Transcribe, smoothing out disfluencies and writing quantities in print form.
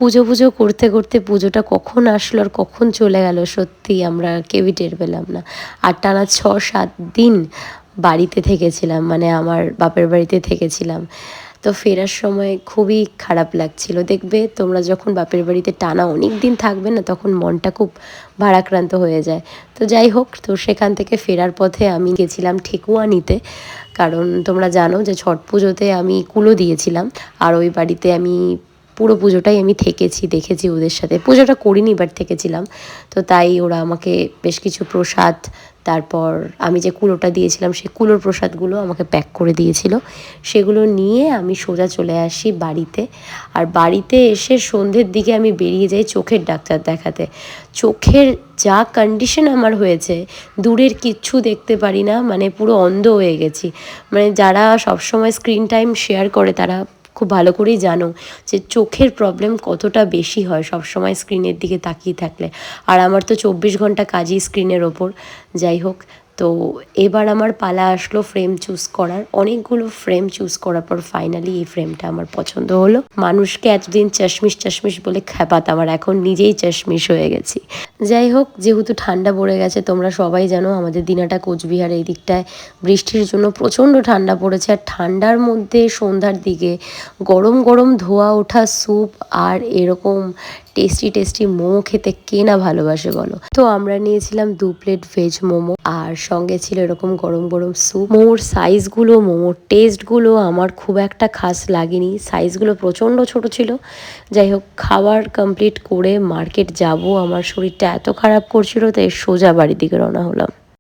পুজো পুজো করতে করতে পুজোটা কখন আসলো আর কখন চলে গেল সত্যি আমরা কেউই টের পেলাম না। আর টানা ৬-৭ দিন বাড়িতে থেকেছিলাম, মানে আমার বাপের বাড়িতে থেকেছিলাম। তো ফেরার সময় খুবই খারাপ লাগছিল। দেখবে তোমরা যখন বাপের বাড়িতে টানা অনেক দিন থাকবে না, তখন মনটা খুব ভারাক্রান্ত হয়ে যায়। তো যাই হোক, তো সেখান থেকে ফেরার পথে আমি গেছিলাম ঠেকুয়া নিতে, কারণ তোমরা জানো যে ছট পুজোতে আমি কুলো দিয়েছিলাম। আর ওই বাড়িতে আমি পুরো পুজোটাই আমি থেকেছি, দেখেছি ওদের সাথে। পুজোটা করিনি, বাট থেকেছিলাম। তো তাই ওরা আমাকে বেশ কিছু প্রসাদ, তারপর আমি যে কুলোটা দিয়েছিলাম সেই কুলোর প্রসাদগুলো আমাকে প্যাক করে দিয়েছিল। সেগুলো নিয়ে আমি সোজা চলে আসি বাড়িতে। আর বাড়িতে এসে সন্ধ্যের দিকে আমি বেরিয়ে যাই চোখের ডাক্তার দেখাতে। চোখের যা কন্ডিশন আমার হয়েছে, দূরের কিচ্ছু দেখতে পারি না, মানে পুরো অন্ধ হয়ে গেছি। মানে যারা সবসময় স্ক্রিন টাইম শেয়ার করে তারা খুব ভালো করেই জানো যে চোখের প্রবলেম কতটা বেশি হয় সব সময় স্ক্রিনের দিকে তাকিয়ে থাকলে। আর আমার তো 24 ঘন্টা কাজই স্ক্রিনের ওপর। যাই হোক, তো এবার আমার পালা আসলো ফ্রেম চুজ করার। অনেকগুলো ফ্রেম চুজ করার পর ফাইনালি এই ফ্রেমটা আমার পছন্দ হলো। মানুষকে এতদিন চশমিশ চশমিশ বলে খ্যাপাতাম, আর এখন নিজেই চশমিশ হয়ে গেছি। যাই হোক, যেহেতু ঠান্ডা পড়ে গেছে, তোমরা সবাই জানো আমাদের দিনাটা কোচবিহার এই দিকটায় বৃষ্টির জন্য প্রচণ্ড ঠান্ডা পড়েছে। আর ঠান্ডার মধ্যে সন্ধ্যার দিকে গরম গরম ধোয়া ওঠা স্যুপ আর এরকম টেস্টি টেস্টি মোমো খেতে কে না ভালোবাসে বলো। তো আমরা নিয়েছিলাম 2 প্লেট ভেজ মোমো, আর সঙ্গে ছিল এরকম গরম গরম স্যুপ। মোমোর সাইজগুলো, মোমোর টেস্টগুলো আমার খুব একটা খাস লাগেনি, সাইজগুলো প্রচণ্ড ছোট ছিল। যাই হোক, খাবার কমপ্লিট করে মার্কেট যাব, আমার শরীরটা এত খারাপ করছিল তাই সোজা বাড়ির দিকে রওনা হলাম।